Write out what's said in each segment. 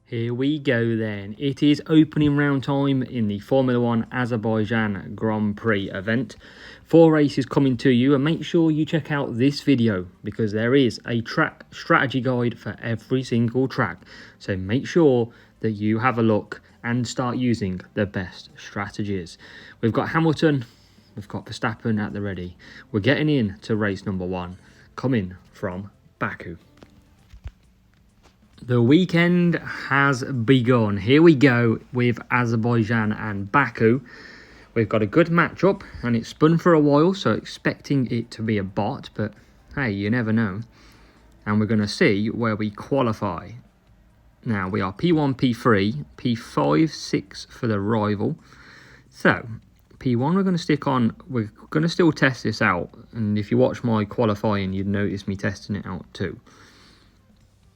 Here we go then. It is opening round time in the Formula 1 Azerbaijan Grand Prix event. 4 races coming to you, and make sure you check out this video because there is a track strategy guide for every single track. So make sure that you have a look and start using the best strategies. We've got Hamilton, we've got Verstappen at the ready. We're getting in to race number 1, coming from Baku. The weekend has begun. Here we go with Azerbaijan and Baku. We've got a good matchup and it's spun for a while, so expecting it to be a bot, but hey, you never know. And we're going to see where we qualify. Now, we are P1, P3, P5, 6 for the rival. So, P1 we're going to stick on, we're going to still test this out. And if you watch my qualifying, you'd notice me testing it out too.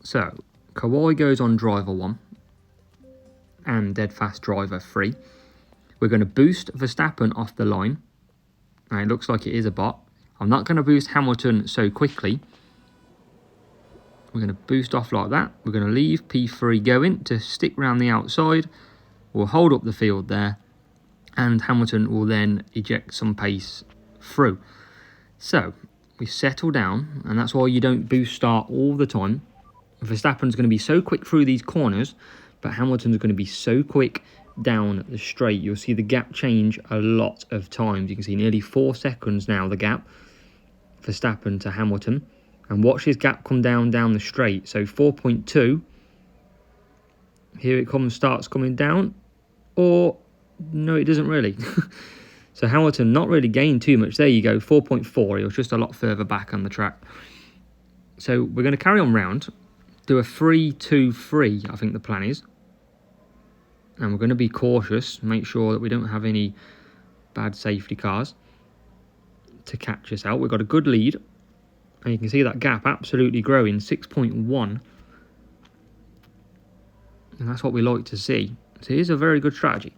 So, Kawhi goes on driver 1 and dead fast driver 3. We're going to boost Verstappen off the line. Now, it looks like it is a bot. I'm not going to boost Hamilton so quickly. We're going to boost off like that. We're going to leave P3 going to stick round the outside. We'll hold up the field there. And Hamilton will then eject some pace through. So, we settle down. And that's why you don't boost start all the time. Verstappen's going to be so quick through these corners, but Hamilton's going to be so quick down the straight. You'll see the gap change a lot of times. You can see nearly 4 seconds now, the gap, Verstappen to Hamilton. And watch his gap come down the straight. So 4.2. Here it comes, starts coming down. Or, no, it doesn't really. So Hamilton not really gained too much. There you go, 4.4. He was just a lot further back on the track. So we're going to carry on round. Do a 3-2-3, I think the plan is. And we're going to be cautious. Make sure that we don't have any bad safety cars to catch us out. We've got a good lead. And you can see that gap absolutely growing, 6.1. And that's what we like to see. So here's a very good strategy.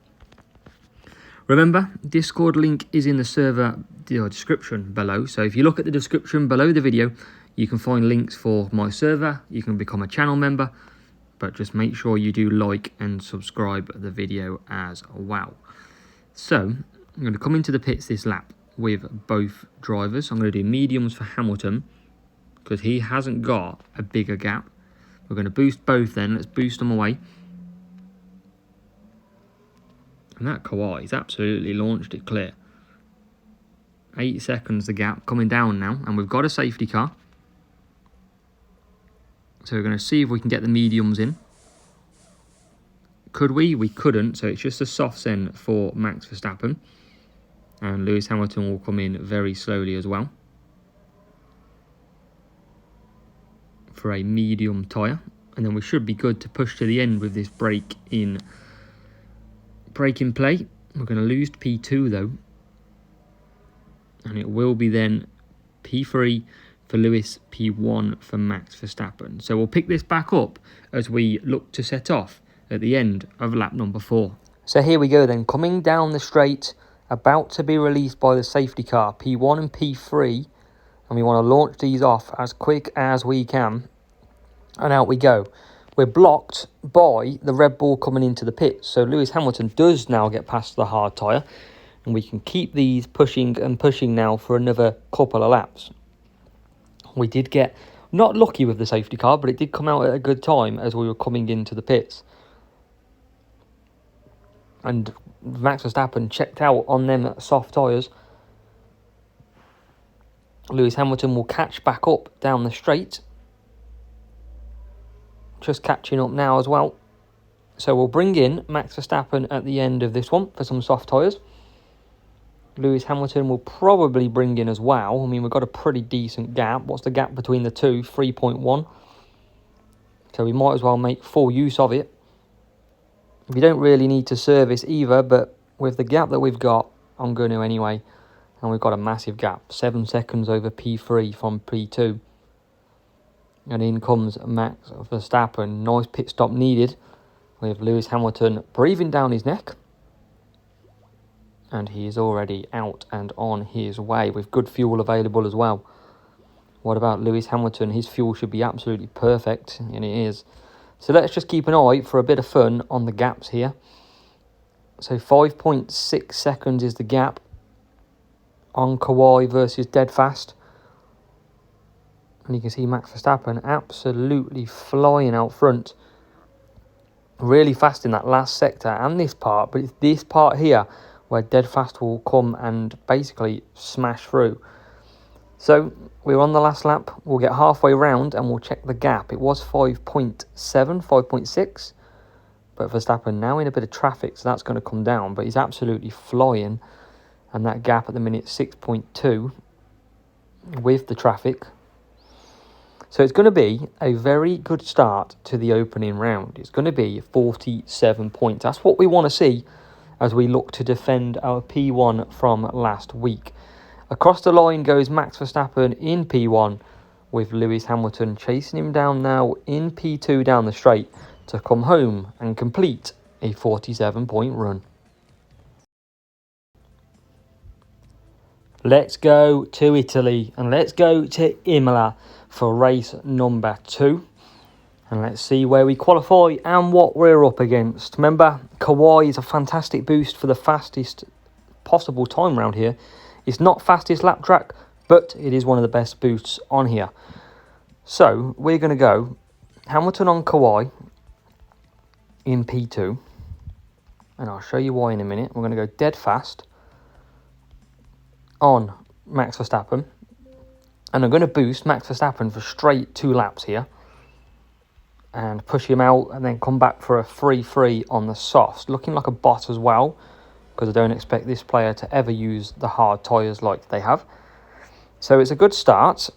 Remember, Discord link is in the server description below. So if you look at the description below the video, you can find links for my server. You can become a channel member. But just make sure you do like and subscribe the video as well. So, I'm going to come into the pits this lap with both drivers. I'm going to do mediums for Hamilton because he hasn't got a bigger gap. We're going to boost both then. Let's boost them away. And that Kawhi's absolutely launched it clear. 8 seconds the gap, coming down now. And we've got a safety car. So we're going to see if we can get the mediums in. Could we? We couldn't. So it's just a soft send for Max Verstappen. And Lewis Hamilton will come in very slowly as well. For a medium tyre. And then we should be good to push to the end with this break in play. We're going to lose P2 though. And it will be then P3 for Lewis, P1 for Max Verstappen. So we'll pick this back up as we look to set off at the end of lap number 4. So here we go then, coming down the straight, about to be released by the safety car, P1 and P3. And we want to launch these off as quick as we can. And out we go. We're blocked by the Red Bull coming into the pits. So Lewis Hamilton does now get past the hard tyre. And we can keep these pushing and pushing now for another couple of laps. We did get not lucky with the safety car, but it did come out at a good time as we were coming into the pits. And Max Verstappen checked out on them soft tyres. Lewis Hamilton will catch back up down the straight. Just catching up now as well. So we'll bring in Max Verstappen at the end of this one for some soft tyres. Lewis Hamilton will probably bring in as well. I mean, we've got a pretty decent gap. What's the gap between the two? 3.1. So we might as well make full use of it. We don't really need to service either, but with the gap that we've got, I'm going to anyway. And we've got a massive gap. 7 seconds over P3 from P2. And in comes Max Verstappen. Nice pit stop needed with Lewis Hamilton breathing down his neck. And he is already out and on his way with good fuel available as well. What about Lewis Hamilton? His fuel should be absolutely perfect, and it is. So let's just keep an eye for a bit of fun on the gaps here. So 5.6 seconds is the gap on Kawhi versus Dead Fast. And you can see Max Verstappen absolutely flying out front. Really fast in that last sector and this part, but it's this part here where Dead Fast will come and basically smash through. So we're on the last lap. We'll get halfway round and we'll check the gap. It was 5.7, 5.6. But Verstappen now in a bit of traffic, so that's going to come down. But he's absolutely flying. And that gap at the minute, 6.2 with the traffic. So it's going to be a very good start to the opening round. It's going to be 47 points. That's what we want to see as we look to defend our P1 from last week. Across the line goes Max Verstappen in P1 with Lewis Hamilton chasing him down now in P2 down the straight to come home and complete a 47-point run. Let's go to Italy and let's go to Imola for race number 2. And let's see where we qualify and what we're up against. Remember, Kawhi is a fantastic boost for the fastest possible time round here. It's not fastest lap track, but it is one of the best boosts on here. So we're going to go Hamilton on Kawhi in P2. And I'll show you why in a minute. We're going to go dead fast on Max Verstappen. And I'm going to boost Max Verstappen for straight 2 laps here. And push him out and then come back for a 3-3 on the softs. Looking like a bot as well, because I don't expect this player to ever use the hard tyres like they have. So it's a good start.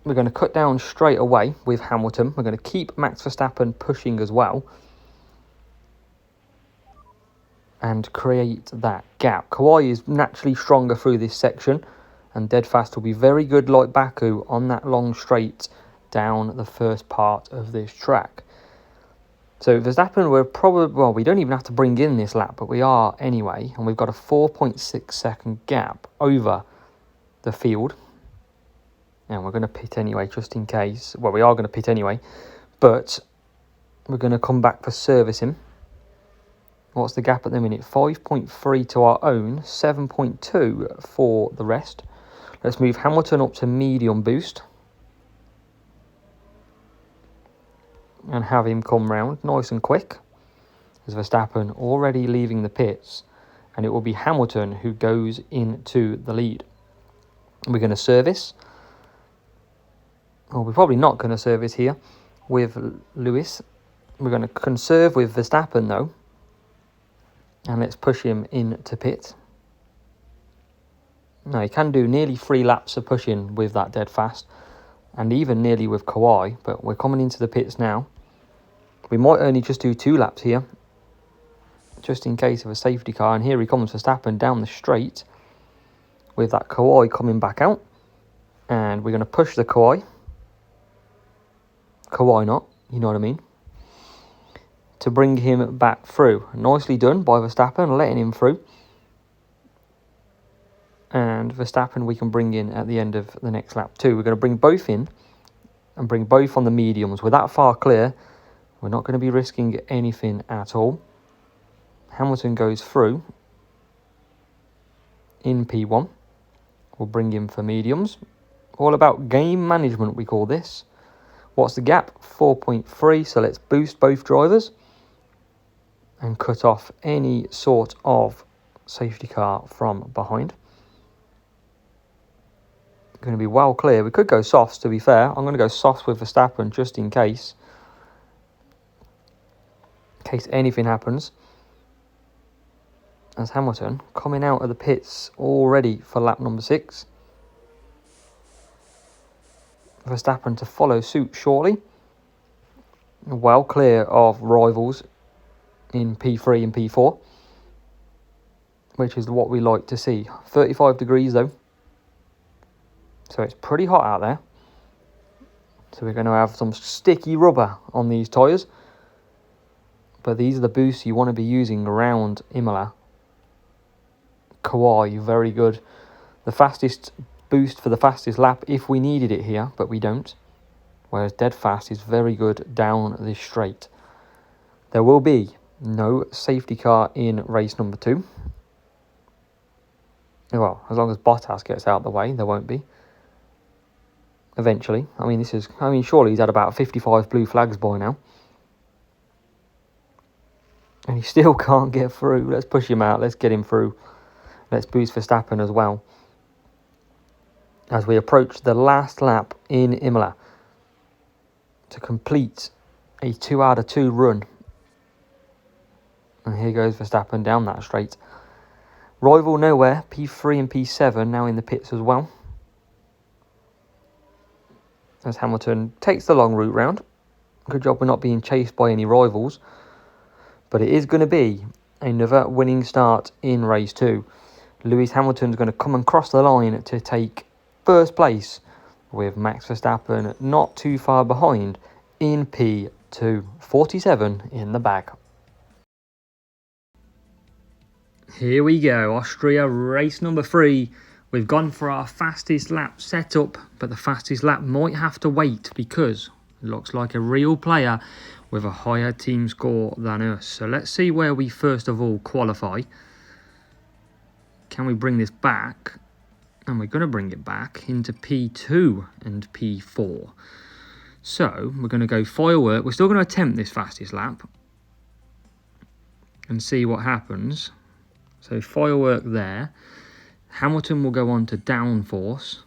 We're going to cut down straight away with Hamilton. We're going to keep Max Verstappen pushing as well. And create that gap. Kawhi is naturally stronger through this section. And Dead Fast will be very good like Baku on that long straight down the first part of this track. So Verstappen, we're probably, well, we don't even have to bring in this lap, but we are anyway. And we've got a 4.6 second gap over the field. And we're going to pit anyway, just in case. Well, we are going to pit anyway. But we're going to come back for servicing. What's the gap at the minute? 5.3 to our own, 7.2 for the rest. Let's move Hamilton up to medium boost. And have him come round nice and quick. As Verstappen already leaving the pits. And it will be Hamilton who goes into the lead. We're going to service. Well, we're probably not going to service here with Lewis. We're going to conserve with Verstappen though. And let's push him into pit. Now, you can do nearly 3 laps of pushing with that dead fast. And even nearly with Kawhi. But we're coming into the pits now. We might only just do 2 laps here. Just in case of a safety car. And here he comes, Verstappen down the straight. With that Kawhi coming back out. And we're going to push the Kawhi. Kawhi not, you know what I mean. To bring him back through. Nicely done by Verstappen, letting him through. And Verstappen we can bring in at the end of the next lap too. We're going to bring both in. And bring both on the mediums. We're that far clear. We're not going to be risking anything at all. Hamilton goes through. In P1. We'll bring him for mediums. All about game management we call this. What's the gap? 4.3. So let's boost both drivers. And cut off any sort of safety car from behind. Going to be well clear. We could go softs to be fair. I'm going to go softs with Verstappen just in case. In case anything happens. As Hamilton coming out of the pits already for lap number 6. Verstappen to follow suit shortly. Well clear of rivals in P3 and P4. Which is what we like to see. 35 degrees though. So it's pretty hot out there. So we're going to have some sticky rubber on these tyres. But these are the boosts you want to be using around Imola. Kawhi, very good. The fastest boost for the fastest lap if we needed it here, but we don't. whereas dead fast is very good down this straight. There will be no safety car in race number 2. Well, as long as Bottas gets out of the way, there won't be. Eventually. Surely he's had about 55 blue flags by now. And he still can't get through. Let's push him out. Let's get him through. Let's boost Verstappen as well. As we approach the last lap in Imola to complete a 2 out of 2 run. And here goes Verstappen down that straight. Rival nowhere. P3 and P7 now in the pits as well. As Hamilton takes the long route round. Good job we're not being chased by any rivals. But it is going to be another winning start in race 2. Lewis Hamilton's going to come and cross the line to take first place, with Max Verstappen not too far behind in P2. 47 in the bag. Here we go, Austria race number 3. We've gone for our fastest lap setup, but the fastest lap might have to wait because it looks like a real player with a higher team score than us. So let's see where we first of all qualify. Can we bring this back? And we're going to bring it back into P2 and P4. So we're going to go firework. We're still going to attempt this fastest lap and see what happens. So firework there. Hamilton will go on to downforce.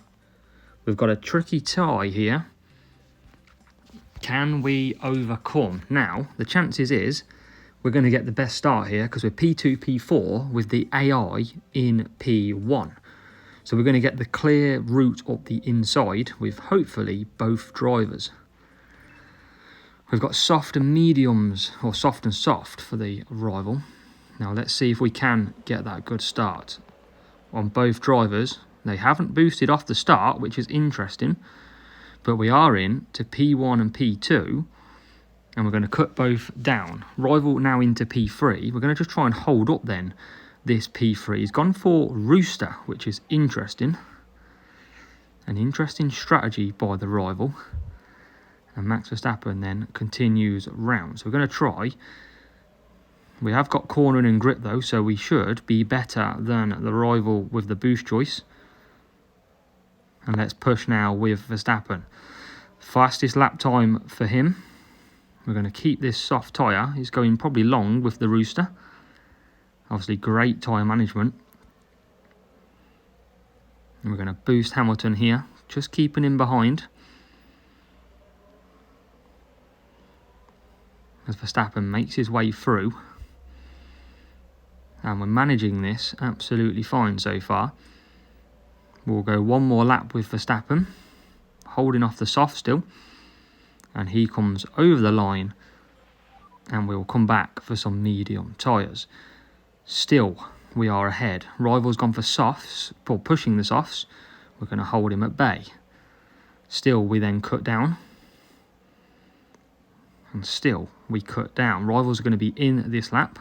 We've got a tricky tie here. Can we overcome? Now, the chances is we're going to get the best start here because we're P2, P4 with the AI in P1. So we're going to get the clear route up the inside with hopefully both drivers. We've got soft and mediums, or soft and soft for the rival. Now let's see if we can get that good start on both drivers. They haven't boosted off the start, which is interesting. But we are in to P1 and P2. And we're going to cut both down. Rival now into P3. We're going to just try and hold up then this P3. He's gone for Rooster, which is interesting. An interesting strategy by the rival. And Max Verstappen then continues round. So we're going to try. We have got cornering and grip though, so we should be better than the rival with the boost choice. And let's push now with Verstappen. Fastest lap time for him. We're going to keep this soft tyre. He's going probably long with the Rooster. Obviously great tyre management. And we're going to boost Hamilton here. Just keeping him behind. As Verstappen makes his way through. And we're managing this absolutely fine so far. We'll go one more lap with Verstappen. Holding off the soft still. And he comes over the line. And we'll come back for some medium tyres. Still, we are ahead. Rival's gone for softs. For pushing the softs. We're going to hold him at bay. Still, we then cut down. And still, we cut down. Rivals are going to be in this lap.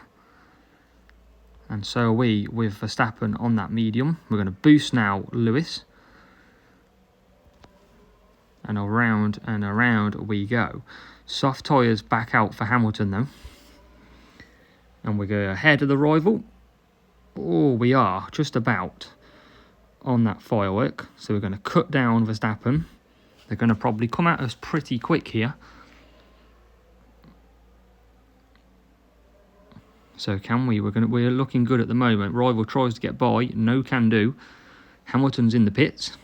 And so are we with Verstappen on that medium. We're going to boost now Lewis. And around we go. Soft tyres back out for Hamilton though. And we go ahead of the rival. Oh, we are just about on that firework. So we're going to cut down Verstappen. They're going to probably come at us pretty quick here. So can we? We're looking good at the moment. Rival tries to get by. No can do. Hamilton's in the pits.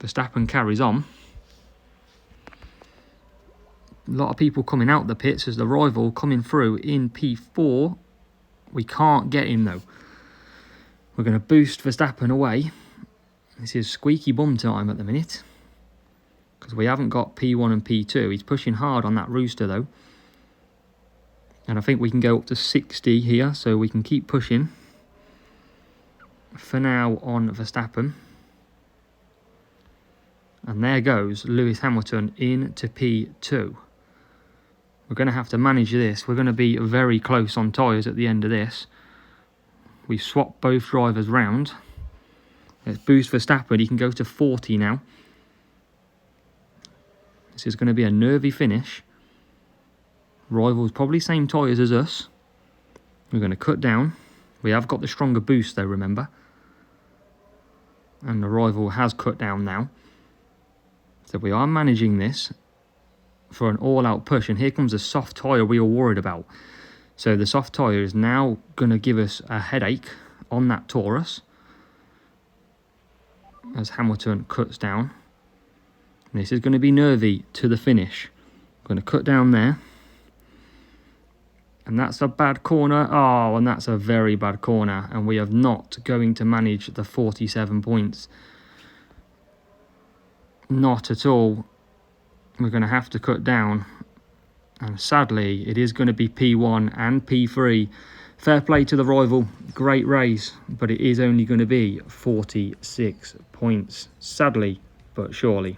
Verstappen carries on. A lot of people coming out the pits as the rival coming through in P4. We can't get him though. We're going to boost Verstappen away. This is squeaky bum time at the minute. Because we haven't got P1 and P2. He's pushing hard on that Rooster though. And I think we can go up to 60 here, so we can keep pushing. For now on Verstappen. And there goes Lewis Hamilton into P2. We're going to have to manage this. We're going to be very close on tyres at the end of this. We've swapped both drivers round. Let's boost Verstappen. He can go to 40 now. This is going to be a nervy finish. Rivals probably same tyres as us. We're going to cut down. We have got the stronger boost though, remember. And the rival has cut down now. So we are managing this for an all-out push. And here comes the soft tyre we were worried about. So the soft tyre is now going to give us a headache on that Taurus as Hamilton cuts down. And this is going to be nervy to the finish. Going to cut down there. And that's a bad corner. Oh, and that's a very bad corner. And we are not going to manage the 47 points. Not at all. We're going to have to cut down. And sadly, it is going to be P1 and P3. Fair play to the rival. Great race. But it is only going to be 46 points. Sadly, but surely.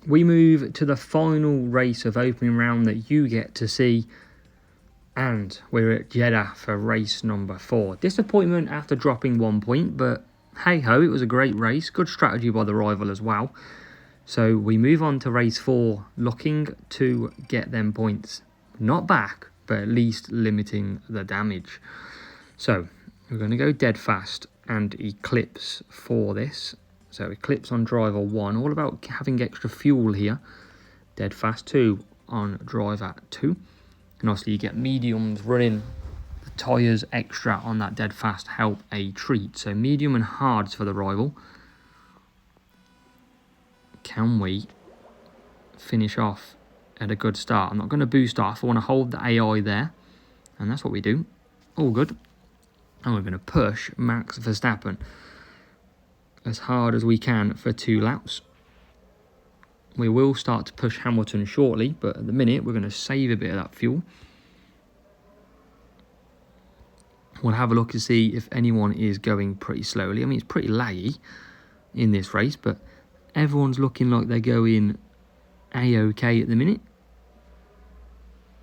We move to the final race of opening round that you get to see. And we're at Jeddah for race number 4. Disappointment after dropping 1 point, but hey-ho, it was a great race. Good strategy by the rival as well. So we move on to race 4, looking to get them points. Not back, but at least limiting the damage. So we're going to go dead fast and Eclipse for this. So Eclipse on driver 1, all about having extra fuel here. Dead fast 2 on driver 2. And obviously you get mediums running the tyres extra on that dead fast help a treat. So medium and hards for the rival. Can we finish off at a good start? I'm not going to boost off. I want to hold the AI there. And that's what we do. All good. And we're going to push Max Verstappen as hard as we can for 2 laps. We will start to push Hamilton shortly, but at the minute we're going to save a bit of that fuel. We'll have a look to see if anyone is going pretty slowly. I mean, it's pretty laggy in this race, but everyone's looking like they're going A-OK at the minute.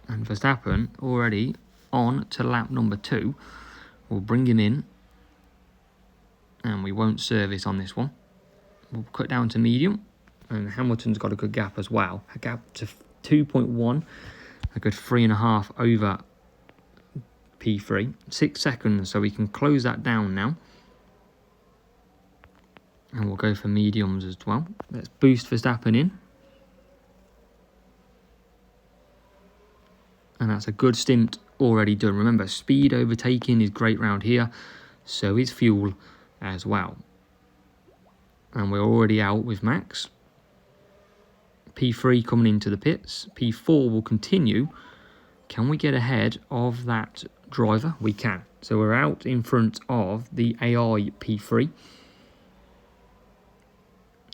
And Verstappen already on to lap number 2. We'll bring him in. And we won't service on this one. We'll cut down to medium. And Hamilton's got a good gap as well. A gap to 2.1. A good 3.5 over P3. 6 seconds, so we can close that down now. And we'll go for mediums as well. Let's boost Verstappen in. And that's a good stint already done. Remember, speed overtaking is great round here. So is fuel as well. And we're already out with Max. P3 coming into the pits. P4 will continue. Can we get ahead of that driver? We can. So we're out in front of the AI P3.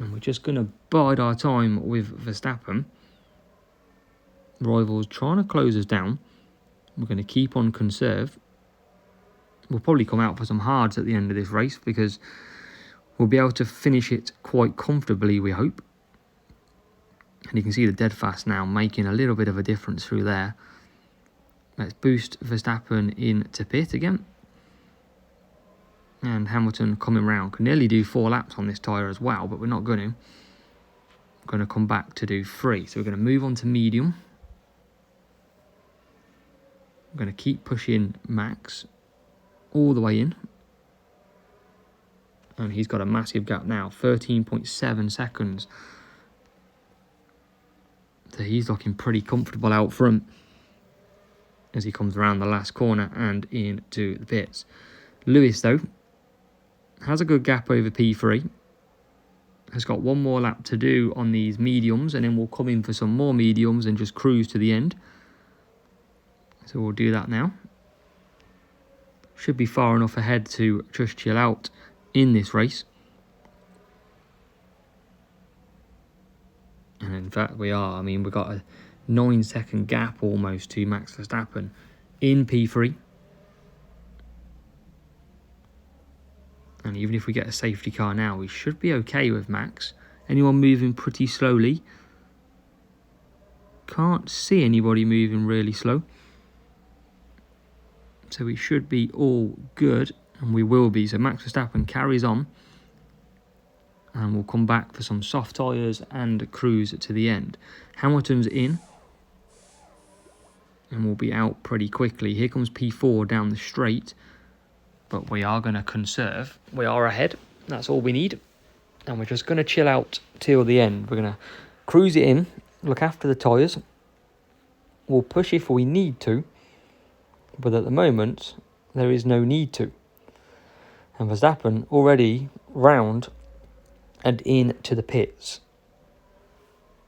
And we're just going to bide our time with Verstappen. Rivals trying to close us down. We're going to keep on conserve. We'll probably come out for some hards at the end of this race because we'll be able to finish it quite comfortably, we hope. And you can see the dead fast now making a little bit of a difference through there. Let's boost Verstappen into pit again. And Hamilton coming round. Can nearly do 4 laps on this tyre as well, but we're not going to. We're going to come back to do 3. So we're going to move on to medium. We're going to keep pushing Max all the way in. And he's got a massive gap now, 13.7 seconds. So he's looking pretty comfortable out front as he comes around the last corner and into the pits. Lewis, though, has a good gap over P3. Has got 1 more lap to do on these mediums, and then we'll come in for some more mediums and just cruise to the end. So we'll do that now. Should be far enough ahead to just chill out in this race. And in fact we are. I mean, we've got a 9-second gap almost to Max Verstappen in P3. And even if we get a safety car now, we should be okay with Max. Anyone moving pretty slowly? Can't see anybody moving really slow. So we should be all good, and we will be. So Max Verstappen carries on. and we'll come back for some soft tyres and cruise to the end. Hamilton's in, and we'll be out pretty quickly. Here comes P4 down the straight, but we are going to conserve. We are ahead, that's all we need, and we're just going to chill out till the end. We're going to cruise it in, look after the tyres. We'll push if we need to, but at the moment there is no need to. And Verstappen already round and into the pits.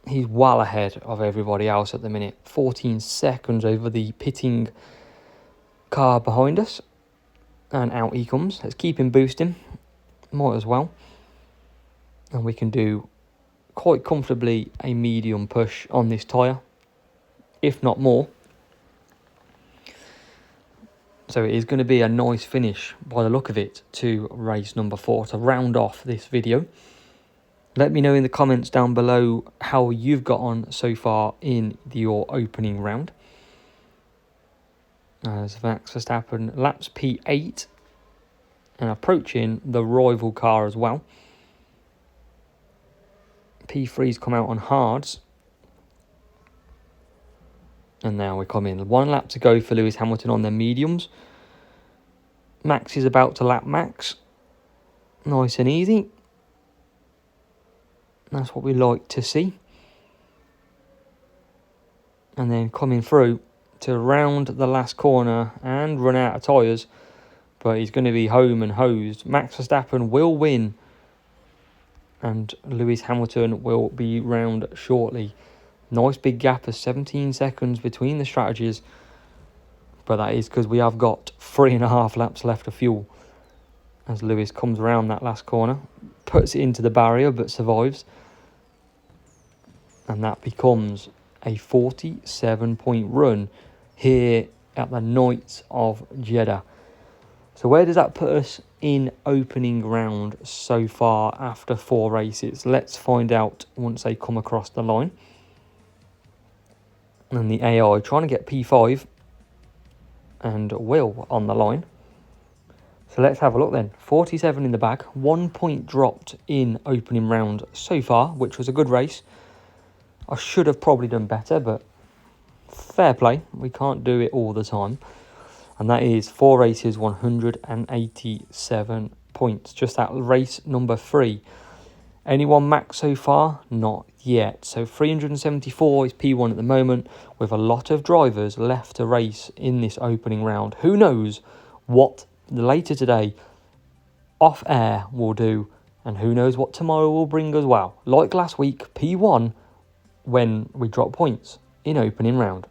He's well ahead of everybody else at the minute. 14 seconds over the pitting car behind us. And out he comes. Let's keep him boosting. Might as well. And we can do quite comfortably a medium push on this tyre, if not more. So it is going to be a nice finish by the look of it to race number 4 to round off this video. Let me know in the comments down below how you've got on so far in your opening round. As Max Verstappen laps P8 and approaching the rival car as well. P3's come out on hards. And now we come in. 1 lap to go for Lewis Hamilton on their mediums. Max is about to lap Max. Nice and easy. That's what we like to see. And then coming through to round the last corner and run out of tyres. But he's going to be home and hosed. Max Verstappen will win. And Lewis Hamilton will be round shortly. Nice big gap of 17 seconds between the strategies. But that is because we have got 3.5 laps left of fuel. As Lewis comes around that last corner. Puts it into the barrier but survives. And that becomes a 47-point run here at the Knights of Jeddah. So where does that put us in opening round so far after 4 races? Let's find out once they come across the line. And the AI trying to get P5 and Will on the line. So let's have a look then. 47 in the bag. 1 point dropped in opening round so far, which was a good race. I should have probably done better, but fair play. We can't do it all the time. And that is 4 races, 187 points. Just that race number 3. Anyone max so far? Not yet. So 374 is P1 at the moment, with a lot of drivers left to race in this opening round. Who knows what later today off air will do, and who knows what tomorrow will bring as well. Like last week, P1 when we drop points in opening round.